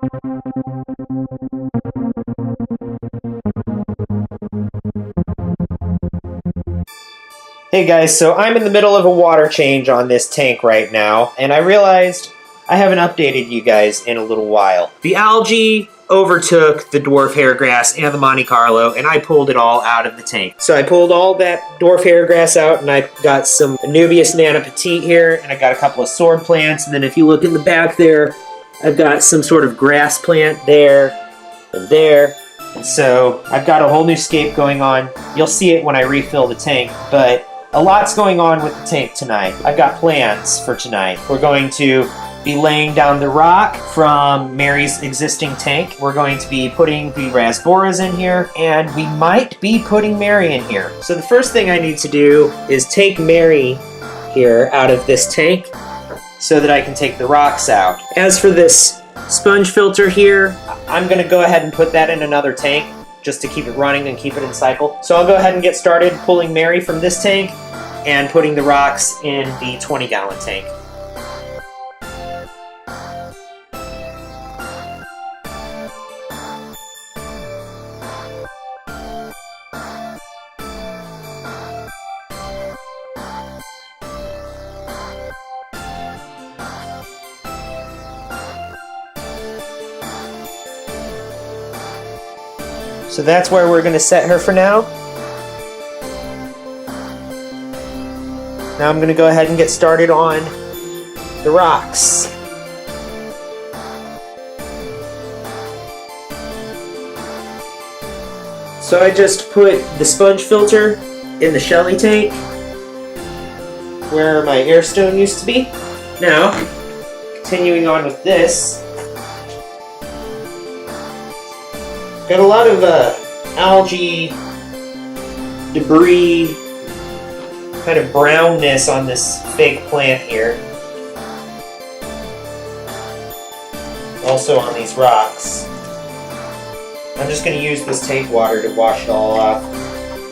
Hey guys, so I'm in the middle of a water change on this tank right now, and I realized I haven't updated you guys in a little while. The algae overtook the dwarf hairgrass and the Monte Carlo, and I pulled it all out of the tank. So I pulled all that dwarf hairgrass out, and I got some Anubias Nana Petite here, and I got a couple of sword plants, and then if you look in the back there, I've got some sort of grass plant there and there. And so I've got a whole new scape going on. You'll see it when I refill the tank, but a lot's going on with the tank tonight. I've got plans for tonight. We're going to be laying down the rock from Mary's existing tank. We're going to be putting the rasboras in here, and we might be putting Mary in here. So the first thing I need to do is take Mary here out of this tank so that I can take the rocks out. As for this sponge filter here, I'm gonna go ahead and put that in another tank just to keep it running and keep it in cycle. So I'll go ahead and get started pulling Mary from this tank and putting the rocks in the 20-gallon tank. So that's where we're going to set her for now. Now I'm going to go ahead and get started on the rocks. So I just put the sponge filter in the Shelly tank where my airstone used to be. Now, continuing on with this, got a lot of algae, debris, kind of brownness on this fake plant here. Also on these rocks. I'm just going to use this tank water to wash it all off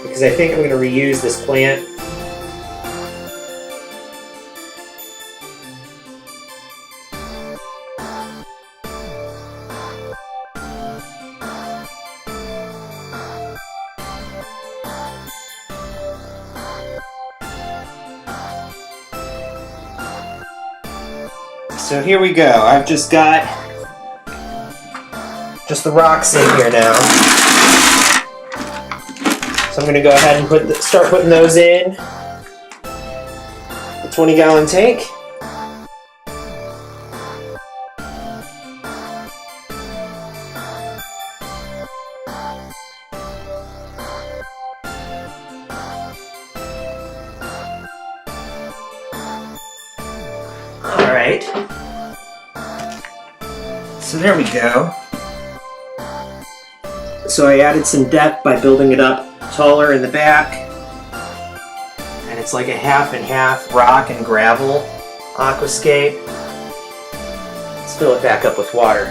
because I think I'm going to reuse this plant. So here we go. I've just got the rocks in here now. So I'm going to go ahead and start putting those in the 20-gallon tank. All right. So there we go. So I added some depth by building it up taller in the back. And it's like a half and half rock and gravel aquascape. Let's fill it back up with water.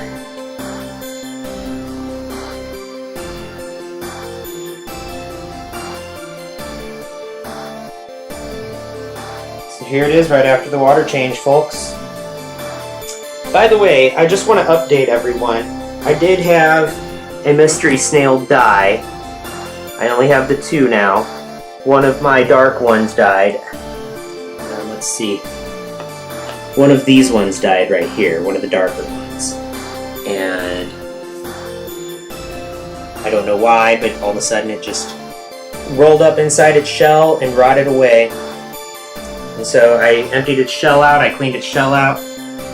So here it is right after the water change, folks. By the way, I just want to update everyone. I did have a mystery snail die. I only have the 2 now. One of my dark ones died. Let's see. One of these ones died right here, one of the darker ones. And I don't know why, but all of a sudden it just rolled up inside its shell and rotted away. And so I emptied its shell out, I cleaned its shell out,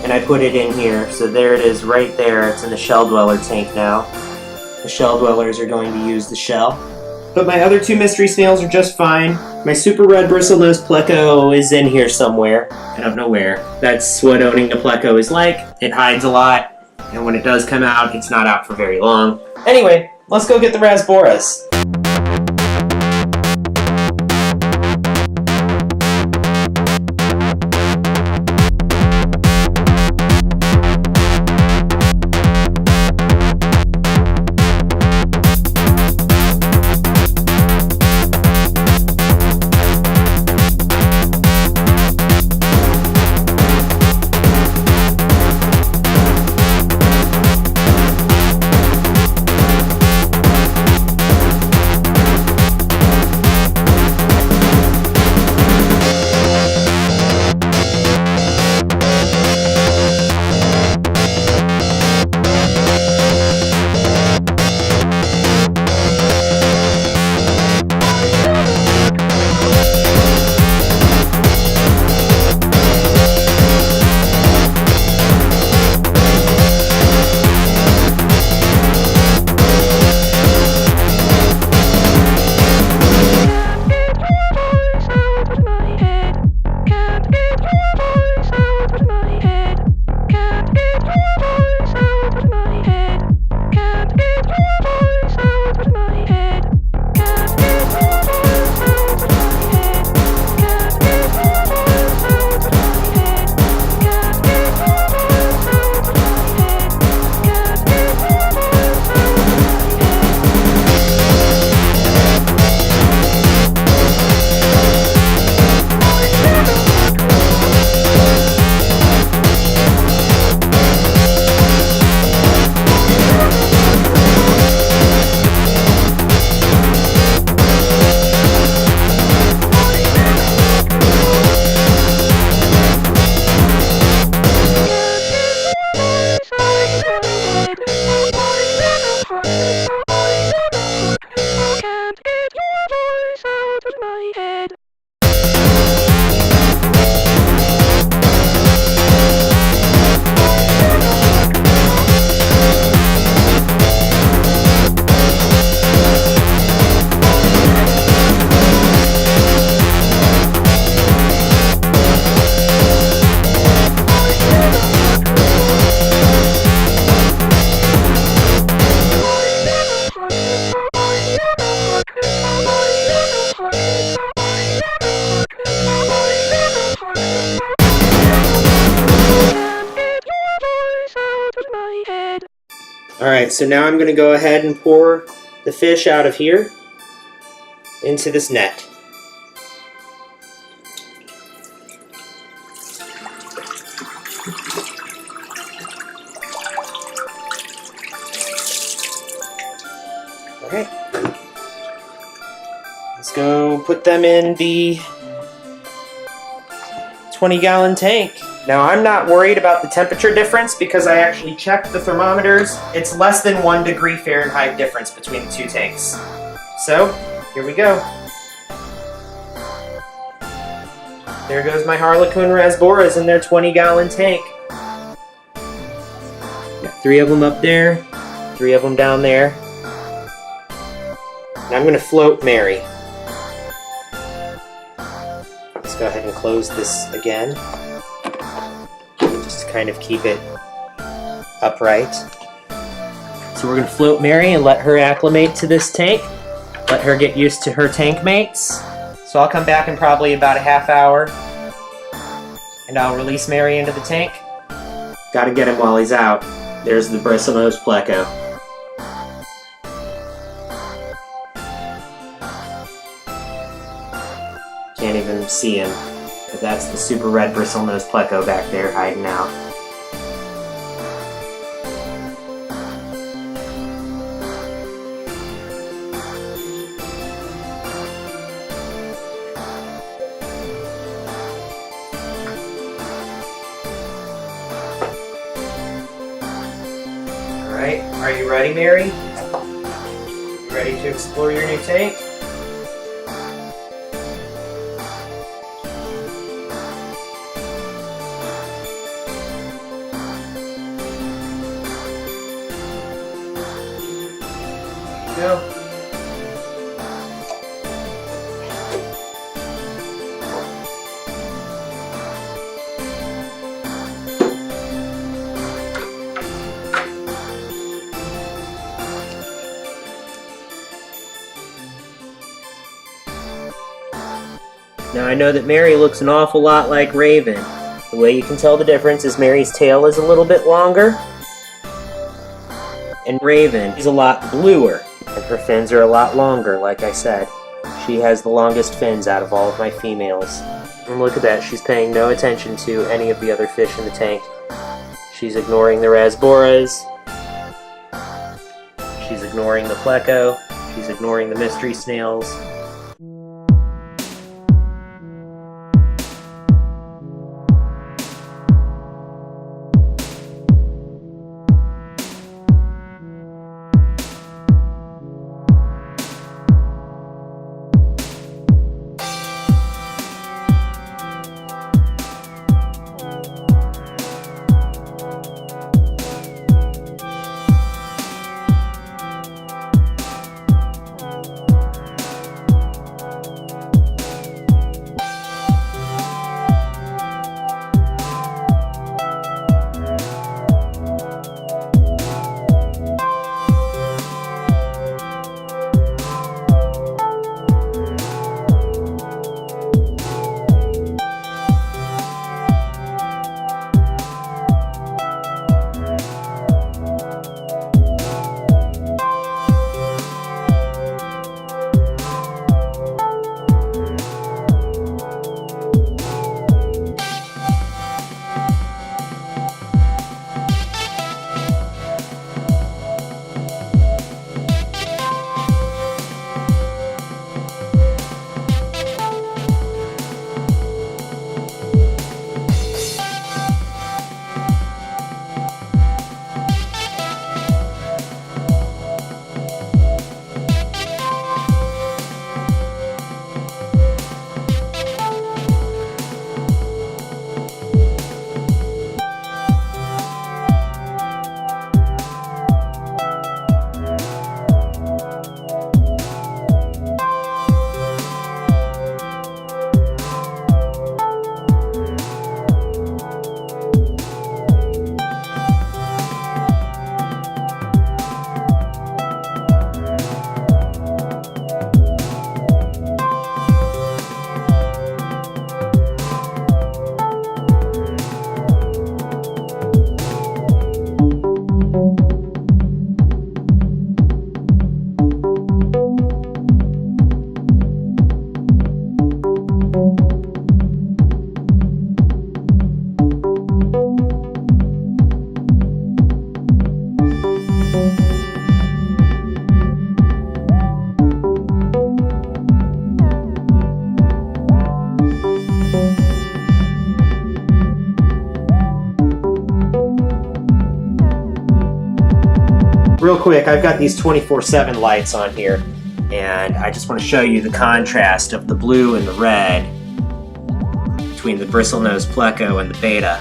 and I put it in here. So there it is right there. It's in the shell dweller tank now. The shell dwellers are going to use the shell. But my other 2 mystery snails are just fine. My super red bristlenose pleco is in here somewhere. I don't know where. That's what owning a pleco is like. It hides a lot, and when it does come out, it's not out for very long. Anyway, let's go get the rasboras. completed. Alright, so now I'm going to go ahead and pour the fish out of here into this net. Alright. Let's go put them in the 20-gallon tank. Now, I'm not worried about the temperature difference because I actually checked the thermometers. It's less than 1 degree Fahrenheit difference between the two tanks. So, here we go. There goes my harlequin rasboras in their 20-gallon tank. Got 3 of them up there, 3 of them down there. And I'm going to float Mary. Let's go ahead and close this again. Just to kind of keep it upright. So we're going to float Mary and let her acclimate to this tank. Let her get used to her tank mates. So I'll come back in probably about a half hour. And I'll release Mary into the tank. Gotta get him while he's out. There's the bristlenose pleco. Can't even see him. But that's the super red bristlenose pleco back there hiding out. Alright, are you ready, Mary? You ready to explore your new tank? Go. Now I know that Mary looks an awful lot like Raven. The way you can tell the difference is Mary's tail is a little bit longer, and Raven is a lot bluer, and her fins are a lot longer, like I said. She has the longest fins out of all of my females. And look at that, she's paying no attention to any of the other fish in the tank. She's ignoring the rasboras. She's ignoring the pleco. She's ignoring the mystery snails. Real quick, I've got these 24/7 lights on here, and I just want to show you the contrast of the blue and the red between the bristlenose pleco and the Betta.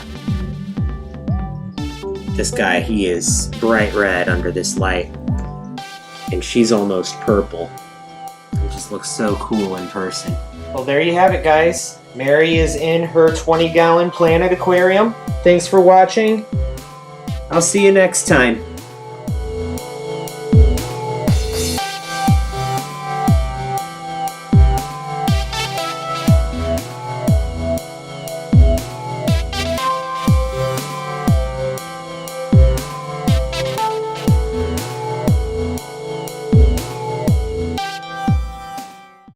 This guy, he is bright red under this light, and she's almost purple. It just looks so cool in person. Well, there you have it, guys. Mary is in her 20-gallon Planet aquarium. Thanks for watching. I'll see you next time.